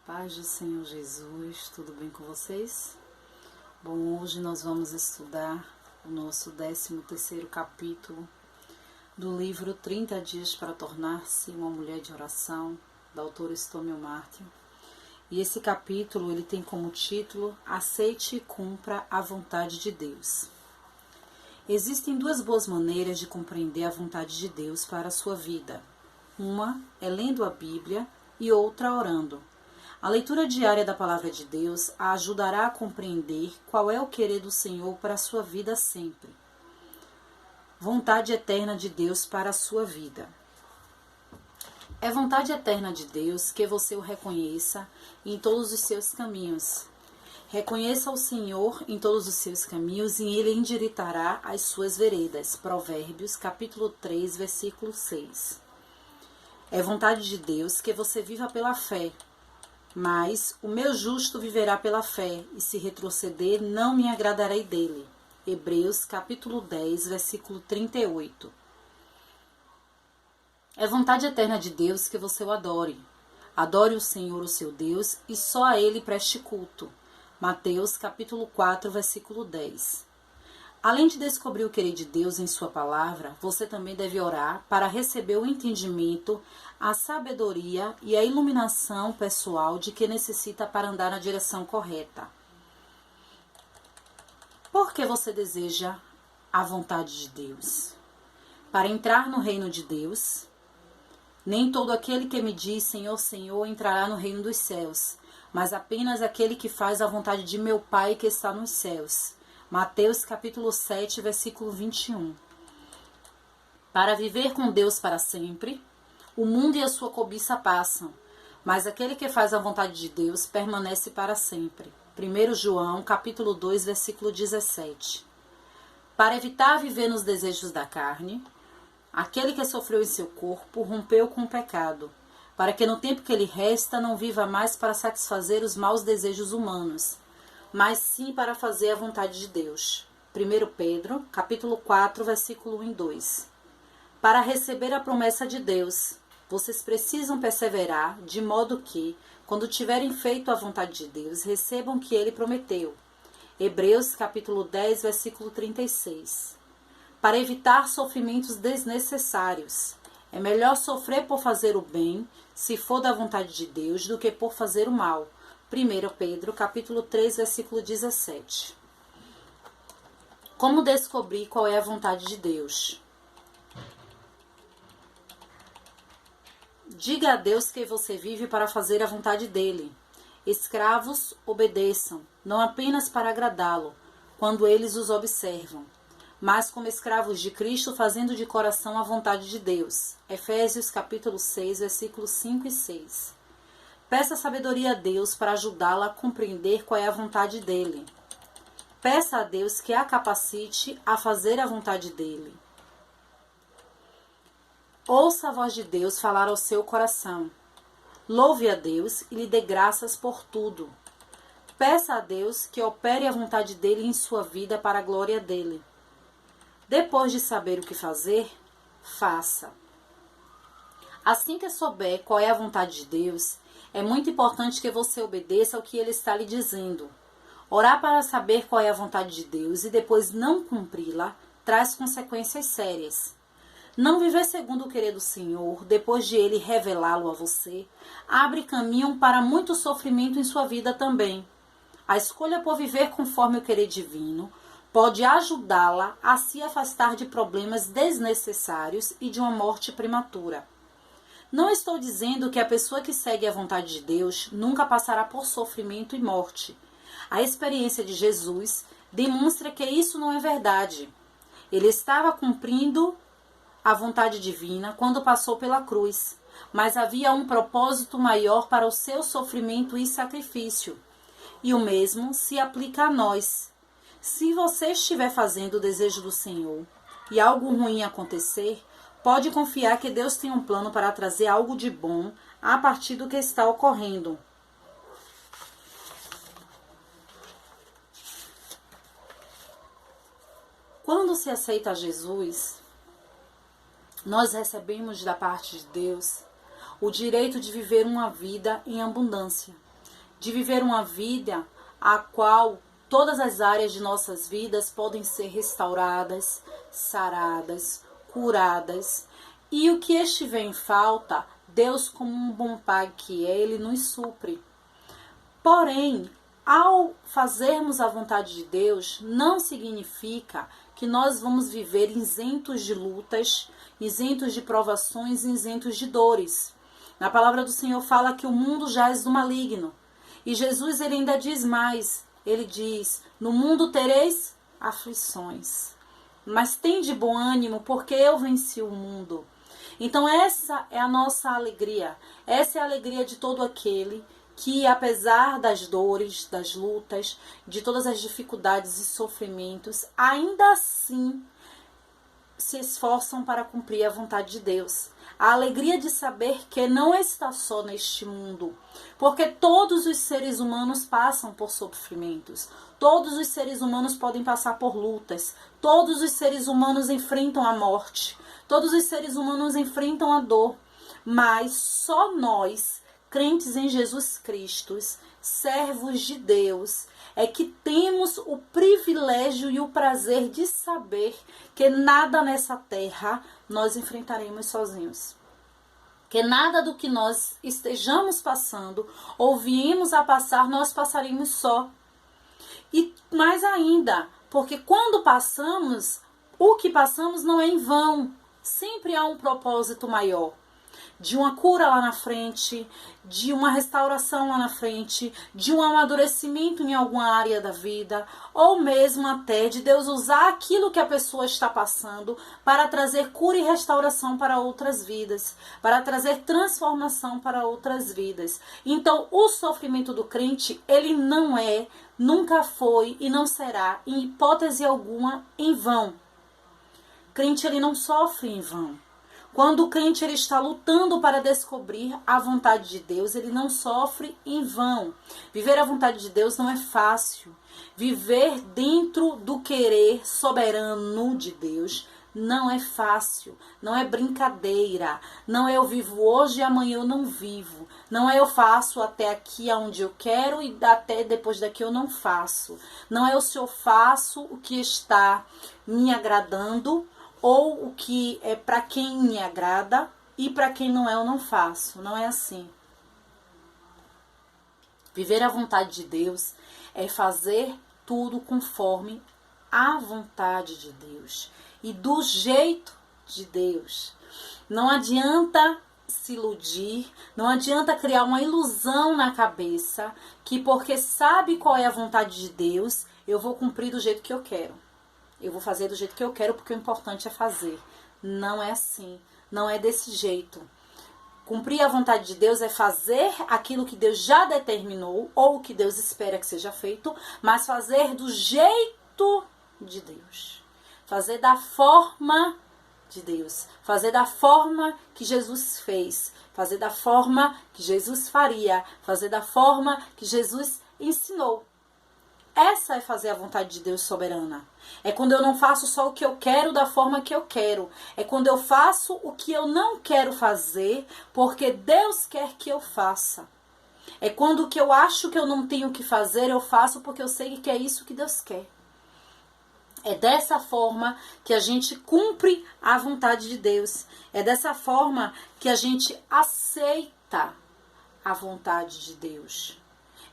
Paz do Senhor Jesus, tudo bem com vocês? Bom, hoje nós vamos estudar o nosso 13º capítulo do livro 30 Dias para Tornar-se uma Mulher de Oração, da autora Stone Martin. E esse capítulo ele tem como título Aceite e Cumpra a Vontade de Deus. Existem duas boas maneiras de compreender a vontade de Deus para a sua vida. Uma é lendo a Bíblia e outra orando. A leitura diária da Palavra de Deus a ajudará a compreender qual é o querer do Senhor para a sua vida sempre. Vontade eterna de Deus para a sua vida. É vontade eterna de Deus que você o reconheça em todos os seus caminhos. Reconheça o Senhor em todos os seus caminhos e Ele endireitará as suas veredas. Provérbios, capítulo 3, versículo 6. É vontade de Deus que você viva pela fé. Mas o meu justo viverá pela fé, e se retroceder, não me agradarei dele. Hebreus, capítulo 10, versículo 38. É vontade eterna de Deus que você o adore. Adore o Senhor, o seu Deus, e só a Ele preste culto. Mateus, capítulo 4, versículo 10. Além de descobrir o querer de Deus em sua palavra, você também deve orar para receber o entendimento, a sabedoria e a iluminação pessoal de que necessita para andar na direção correta. Por que você deseja a vontade de Deus? Para entrar no reino de Deus. Nem todo aquele que me diz Senhor, Senhor entrará no reino dos céus, mas apenas aquele que faz a vontade de meu Pai que está nos céus. Mateus capítulo 7, versículo 21. Para viver com Deus para sempre, o mundo e a sua cobiça passam, mas aquele que faz a vontade de Deus permanece para sempre. 1 João capítulo 2, versículo 17. Para evitar viver nos desejos da carne, aquele que sofreu em seu corpo rompeu com o pecado, para que no tempo que lhe resta não viva mais para satisfazer os maus desejos humanos, mas sim para fazer a vontade de Deus. 1 Pedro, capítulo 4, versículo 1 e 2. Para receber a promessa de Deus, vocês precisam perseverar, de modo que, quando tiverem feito a vontade de Deus, recebam o que Ele prometeu. Hebreus, capítulo 10, versículo 36. Para evitar sofrimentos desnecessários, é melhor sofrer por fazer o bem, se for da vontade de Deus, do que por fazer o mal. 1 Pedro, capítulo 3, versículo 17. Como descobrir qual é a vontade de Deus? Diga a Deus que você vive para fazer a vontade dele. Escravos, obedeçam, não apenas para agradá-lo, quando eles os observam, mas como escravos de Cristo, fazendo de coração a vontade de Deus. Efésios, capítulo 6, versículos 5 e 6. Peça sabedoria a Deus para ajudá-la a compreender qual é a vontade dele. Peça a Deus que a capacite a fazer a vontade dele. Ouça a voz de Deus falar ao seu coração. Louve a Deus e lhe dê graças por tudo. Peça a Deus que opere a vontade dele em sua vida para a glória dele. Depois de saber o que fazer, faça. Assim que souber qual é a vontade de Deus, é muito importante que você obedeça ao que Ele está lhe dizendo. Orar para saber qual é a vontade de Deus e depois não cumpri-la traz consequências sérias. Não viver segundo o querer do Senhor, depois de Ele revelá-lo a você, abre caminho para muito sofrimento em sua vida também. A escolha por viver conforme o querer divino pode ajudá-la a se afastar de problemas desnecessários e de uma morte prematura. Não estou dizendo que a pessoa que segue a vontade de Deus nunca passará por sofrimento e morte. A experiência de Jesus demonstra que isso não é verdade. Ele estava cumprindo a vontade divina quando passou pela cruz, mas havia um propósito maior para o seu sofrimento e sacrifício. E o mesmo se aplica a nós. Se você estiver fazendo o desejo do Senhor e algo ruim acontecer, pode confiar que Deus tem um plano para trazer algo de bom a partir do que está ocorrendo. Quando se aceita Jesus, nós recebemos da parte de Deus o direito de viver uma vida em abundância. de viver uma vida a qual todas as áreas de nossas vidas podem ser restauradas, saradas, curadas. E o que estiver em falta, Deus, como um bom pai que é, Ele nos supre. Porém, ao fazermos a vontade de Deus, não significa que nós vamos viver isentos de lutas, isentos de provações, isentos de dores. Na palavra do Senhor fala que o mundo jaz do maligno. E Jesus, ele ainda diz mais. Ele diz, no mundo tereis aflições. Mas tende bom ânimo, porque eu venci o mundo. Então essa é a nossa alegria. Essa é a alegria de todo aquele que, apesar das dores, das lutas, de todas as dificuldades e sofrimentos, ainda assim se esforçam para cumprir a vontade de Deus. A alegria de saber que não está só neste mundo, porque todos os seres humanos passam por sofrimentos, todos os seres humanos podem passar por lutas, todos os seres humanos enfrentam a morte, todos os seres humanos enfrentam a dor, mas só nós, crentes em Jesus Cristo, servos de Deus, é que temos o privilégio e o prazer de saber que nada nessa terra nós enfrentaremos sozinhos. Que nada do que nós estejamos passando ou viemos a passar, nós passaremos só. E mais ainda, porque quando passamos, o que passamos não é em vão. Sempre há um propósito maior. De uma cura lá na frente, de uma restauração lá na frente, de um amadurecimento em alguma área da vida, ou mesmo até de Deus usar aquilo que a pessoa está passando para trazer cura e restauração para outras vidas, para trazer transformação para outras vidas. Então, o sofrimento do crente, ele não é, nunca foi e não será, em hipótese alguma, em vão. Crente, ele não sofre em vão. Quando o crente ele está lutando para descobrir a vontade de Deus, ele não sofre em vão. Viver a vontade de Deus não é fácil. Viver dentro do querer soberano de Deus não é fácil. Não é brincadeira. Não é eu vivo hoje e amanhã eu não vivo. Não é eu faço até aqui aonde eu quero e até depois daqui eu não faço. Não é se eu faço o que está me agradando ou o que é para quem me agrada e para quem não é eu não faço. Não é assim. Viver a vontade de Deus é fazer tudo conforme a vontade de Deus e do jeito de Deus. Não adianta se iludir, não adianta criar uma ilusão na cabeça que porque sabe qual é a vontade de Deus, eu vou cumprir do jeito que eu quero. Eu vou fazer do jeito que eu quero porque o importante é fazer. Não é assim. Não é desse jeito. Cumprir a vontade de Deus é fazer aquilo que Deus já determinou ou o que Deus espera que seja feito, mas fazer do jeito de Deus. Fazer da forma de Deus. Fazer da forma que Jesus fez. Fazer da forma que Jesus faria. Fazer da forma que Jesus ensinou. Essa é fazer a vontade de Deus soberana. É quando eu não faço só o que eu quero da forma que eu quero. É quando eu faço o que eu não quero fazer porque Deus quer que eu faça. É quando o que eu acho que eu não tenho que fazer, eu faço porque eu sei que é isso que Deus quer. É dessa forma que a gente cumpre a vontade de Deus. É dessa forma que a gente aceita a vontade de Deus.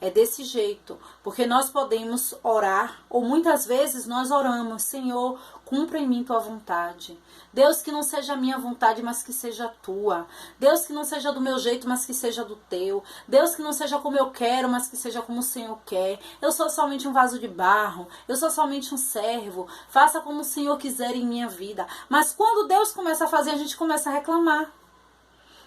É desse jeito, porque nós podemos orar, ou muitas vezes nós oramos, Senhor, cumpra em mim tua vontade. Deus, que não seja a minha vontade, mas que seja a tua. Deus, que não seja do meu jeito, mas que seja do teu. Deus, que não seja como eu quero, mas que seja como o Senhor quer. Eu sou somente um vaso de barro, eu sou somente um servo. Faça como o Senhor quiser em minha vida. Mas quando Deus começa a fazer, a gente começa a reclamar.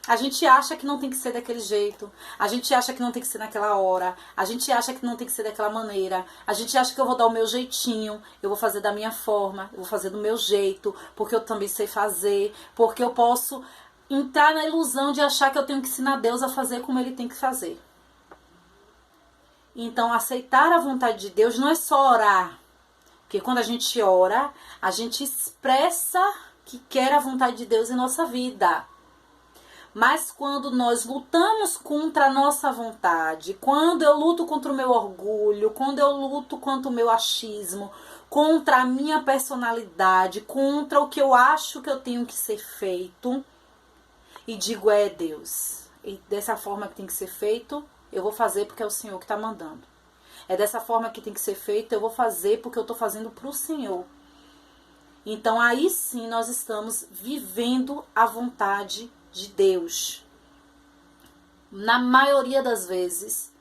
A gente acha que não tem que ser daquele jeito. A gente acha que não tem que ser naquela hora. A gente acha que não tem que ser daquela maneira. A gente acha que eu vou dar o meu jeitinho. Eu vou fazer da minha forma. Eu vou fazer do meu jeito. Porque eu também sei fazer. Porque eu posso entrar na ilusão de achar que eu tenho que ensinar Deus a fazer como Ele tem que fazer. Então, aceitar a vontade de Deus não é só orar. Porque quando a gente ora, a gente expressa que quer a vontade de Deus em nossa vida. Mas quando nós lutamos contra a nossa vontade, quando eu luto contra o meu orgulho, quando eu luto contra o meu achismo, contra a minha personalidade, contra o que eu acho que eu tenho que ser feito, e digo, Deus, e dessa forma que tem que ser feito, eu vou fazer porque é o Senhor que está mandando. É dessa forma que tem que ser feito, eu vou fazer porque eu estou fazendo para o Senhor. Então aí sim nós estamos vivendo a vontade de Deus. Na maioria das vezes,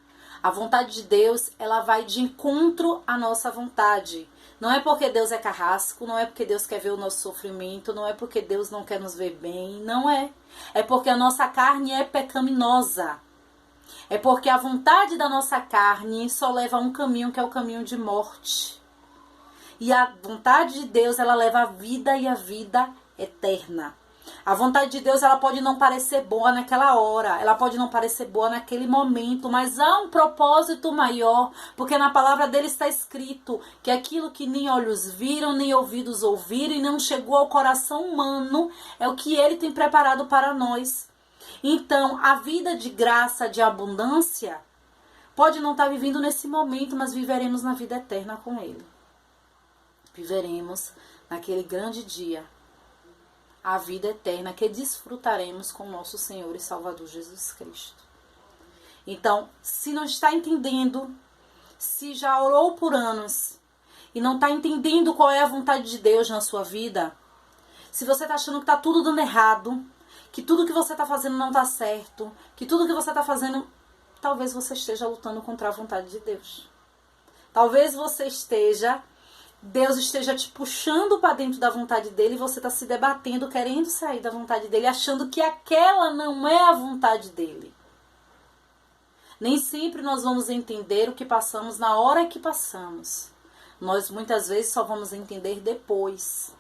a vontade de Deus, ela vai de encontro à nossa vontade. Não é porque Deus é carrasco, não é porque Deus quer ver o nosso sofrimento, não é porque Deus não quer nos ver bem, não é. É porque a nossa carne é pecaminosa. É porque a vontade da nossa carne só leva a um caminho, que é o caminho de morte. E a vontade de Deus, ela leva a vida e a vida eterna. A vontade de Deus, ela pode não parecer boa naquela hora, ela pode não parecer boa naquele momento, mas há um propósito maior, porque na palavra dele está escrito que aquilo que nem olhos viram, nem ouvidos ouviram e não chegou ao coração humano, é o que ele tem preparado para nós. Então, a vida de graça, de abundância, pode não estar vivendo nesse momento, mas viveremos na vida eterna com ele. Viveremos naquele grande dia a vida eterna que desfrutaremos com nosso Senhor e Salvador Jesus Cristo. Então, se não está entendendo, se já orou por anos e não está entendendo qual é a vontade de Deus na sua vida, se você está achando que está tudo dando errado, que tudo que você está fazendo não está certo, que tudo que você está fazendo, talvez você esteja lutando contra a vontade de Deus. Talvez Deus esteja te puxando para dentro da vontade dele e você está se debatendo, querendo sair da vontade dele, achando que aquela não é a vontade dele. Nem sempre nós vamos entender o que passamos na hora que passamos. Nós muitas vezes só vamos entender depois.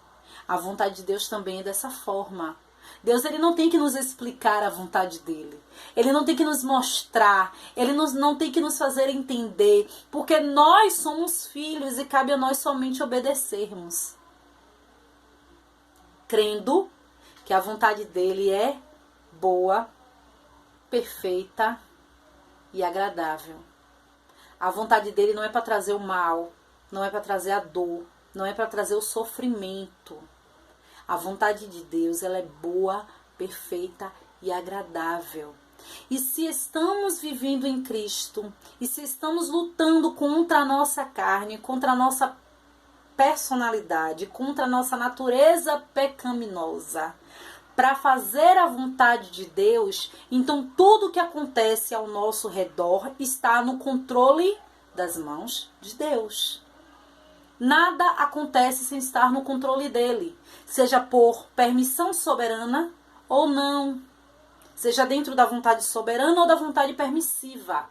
A vontade de Deus também é dessa forma. Deus, ele não tem que nos explicar a vontade dele. Ele não tem que nos mostrar. Ele não tem que nos fazer entender. Porque nós somos filhos e cabe a nós somente obedecermos. Crendo que a vontade dele é boa, perfeita e agradável. A vontade dele não é para trazer o mal, não é para trazer a dor, não é para trazer o sofrimento. A vontade de Deus, ela é boa, perfeita e agradável. E se estamos vivendo em Cristo, e se estamos lutando contra a nossa carne, contra a nossa personalidade, contra a nossa natureza pecaminosa, para fazer a vontade de Deus, então tudo que acontece ao nosso redor está no controle das mãos de Deus. Nada acontece sem estar no controle dele, seja por permissão soberana ou não, seja dentro da vontade soberana ou da vontade permissiva.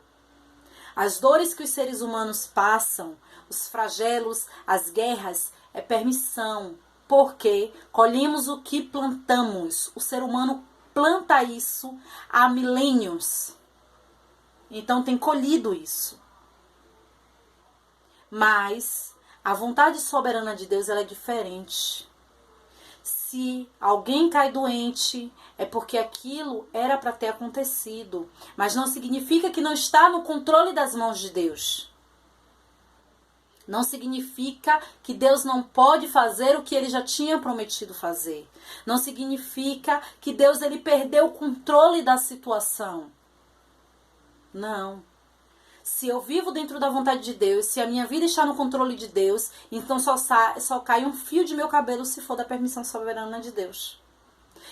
As dores que os seres humanos passam, os flagelos, as guerras, é permissão, porque colhemos o que plantamos. O ser humano planta isso há milênios, então tem colhido isso. Mas a vontade soberana de Deus, ela é diferente. Se alguém cai doente, é porque aquilo era para ter acontecido. Mas não significa que não está no controle das mãos de Deus. Não significa que Deus não pode fazer o que ele já tinha prometido fazer. Não significa que Deus ele perdeu o controle da situação. Não. Se eu vivo dentro da vontade de Deus, se a minha vida está no controle de Deus, então só cai um fio de meu cabelo se for da permissão soberana de Deus.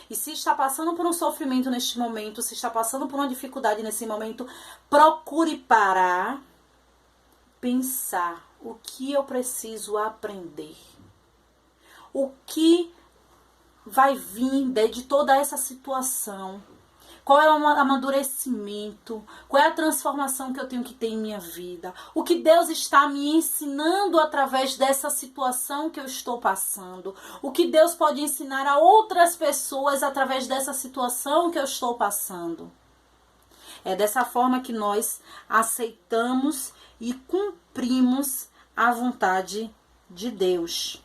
E se está passando por um sofrimento neste momento, se está passando por uma dificuldade nesse momento, procure parar, pensar o que eu preciso aprender. O que vai vir de toda essa situação. Qual é o amadurecimento? Qual é a transformação que eu tenho que ter em minha vida? O que Deus está me ensinando através dessa situação que eu estou passando? O que Deus pode ensinar a outras pessoas através dessa situação que eu estou passando? É dessa forma que nós aceitamos e cumprimos a vontade de Deus.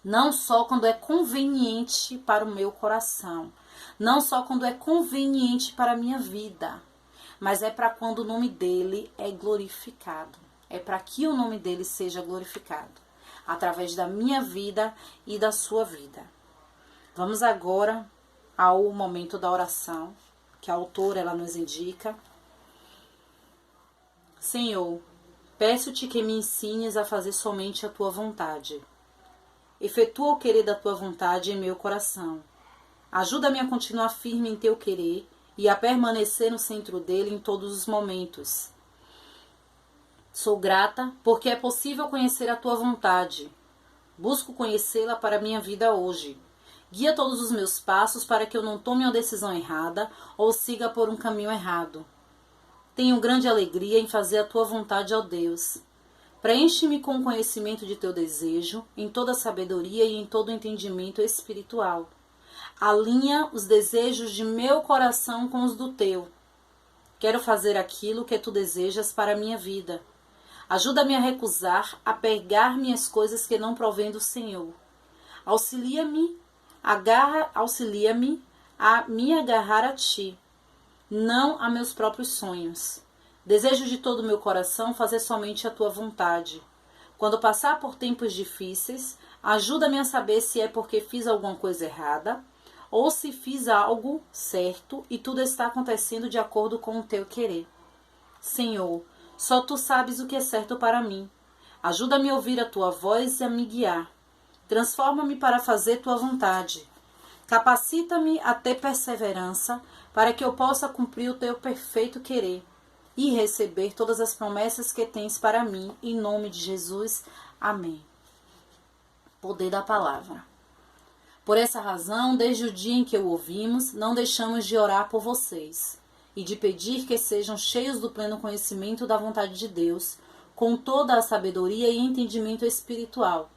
Não só quando é conveniente para o meu coração. não só quando é conveniente para a minha vida, mas é para quando o nome dele é glorificado. É para que o nome dele seja glorificado, através da minha vida e da sua vida. Vamos agora ao momento da oração, que a autora ela nos indica. Senhor, peço-te que me ensines a fazer somente a tua vontade. Efetua o querer da tua vontade em meu coração. Ajuda-me a continuar firme em teu querer e a permanecer no centro dele em todos os momentos. Sou grata porque é possível conhecer a tua vontade. Busco conhecê-la para a minha vida hoje. Guia todos os meus passos para que eu não tome uma decisão errada ou siga por um caminho errado. Tenho grande alegria em fazer a tua vontade, ó Deus. Preenche-me com o conhecimento de teu desejo, em toda a sabedoria e em todo o entendimento espiritual. Alinha os desejos de meu coração com os do teu. Quero fazer aquilo que tu desejas para a minha vida. Ajuda-me a recusar, a pegar-me as coisas que não provêm do Senhor. Auxilia-me a me agarrar a ti, não a meus próprios sonhos. Desejo de todo o meu coração fazer somente a tua vontade. Quando passar por tempos difíceis, ajuda-me a saber se é porque fiz alguma coisa errada ou se fiz algo certo e tudo está acontecendo de acordo com o teu querer. Senhor, só tu sabes o que é certo para mim. Ajuda-me a ouvir a tua voz e a me guiar. Transforma-me para fazer tua vontade. Capacita-me a ter perseverança para que eu possa cumprir o teu perfeito querer e receber todas as promessas que tens para mim, em nome de Jesus. Amém. Poder da palavra. Por essa razão, desde o dia em que o ouvimos, não deixamos de orar por vocês e de pedir que sejam cheios do pleno conhecimento da vontade de Deus, com toda a sabedoria e entendimento espiritual.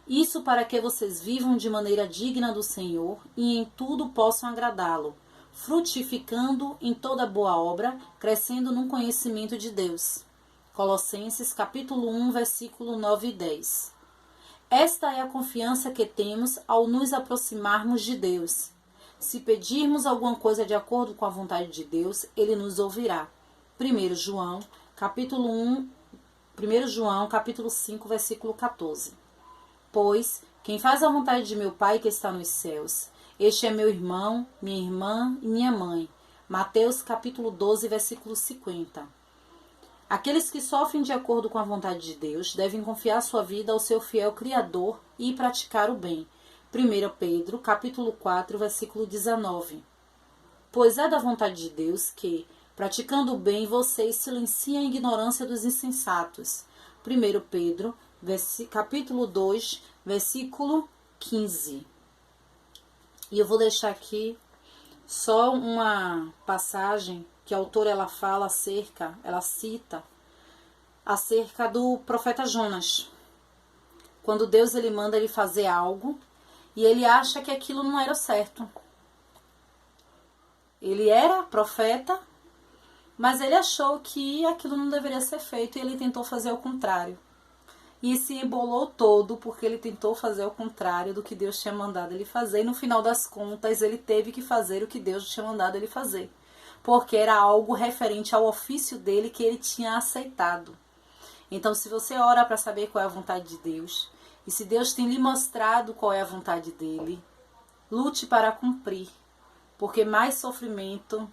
Isso para que vocês vivam de maneira digna do Senhor e em tudo possam agradá-lo, frutificando em toda boa obra, crescendo no conhecimento de Deus. Colossenses capítulo 1, versículo 9 e 10. Esta é a confiança que temos ao nos aproximarmos de Deus. Se pedirmos alguma coisa de acordo com a vontade de Deus, Ele nos ouvirá. 1 João capítulo 5, versículo 14. Pois, quem faz a vontade de meu Pai que está nos céus, este é meu irmão, minha irmã e minha mãe. Mateus capítulo 12, versículo 50. Aqueles que sofrem de acordo com a vontade de Deus devem confiar sua vida ao seu fiel Criador e praticar o bem. 1 Pedro capítulo 4, versículo 19. Pois é da vontade de Deus que, praticando o bem, vocês silenciem a ignorância dos insensatos. 1 Pedro capítulo 2, versículo 15. E eu vou deixar aqui só uma passagem que a autora ela cita acerca do profeta Jonas. Quando Deus ele manda ele fazer algo e ele acha que aquilo não era certo. Ele era profeta, mas ele achou que aquilo não deveria ser feito e ele tentou fazer o contrário. E se embolou todo porque ele tentou fazer o contrário do que Deus tinha mandado ele fazer. E no final das contas, ele teve que fazer o que Deus tinha mandado ele fazer. Porque era algo referente ao ofício dele que ele tinha aceitado. Então, se você ora para saber qual é a vontade de Deus, e se Deus tem lhe mostrado qual é a vontade dele, lute para cumprir. Porque mais sofrimento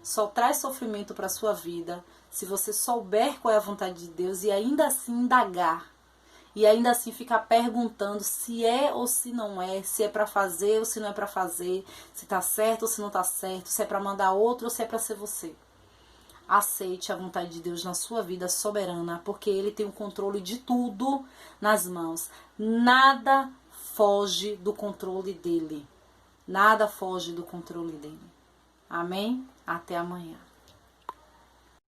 só traz sofrimento para a sua vida se você souber qual é a vontade de Deus e ainda assim indagar. E ainda assim ficar perguntando se é ou se não é, se é para fazer ou se não é para fazer, se tá certo ou se não tá certo, se é para mandar outro ou se é para ser você. Aceite a vontade de Deus na sua vida soberana, porque Ele tem o controle de tudo nas mãos. Nada foge do controle dEle. Nada foge do controle dEle. Amém? Até amanhã.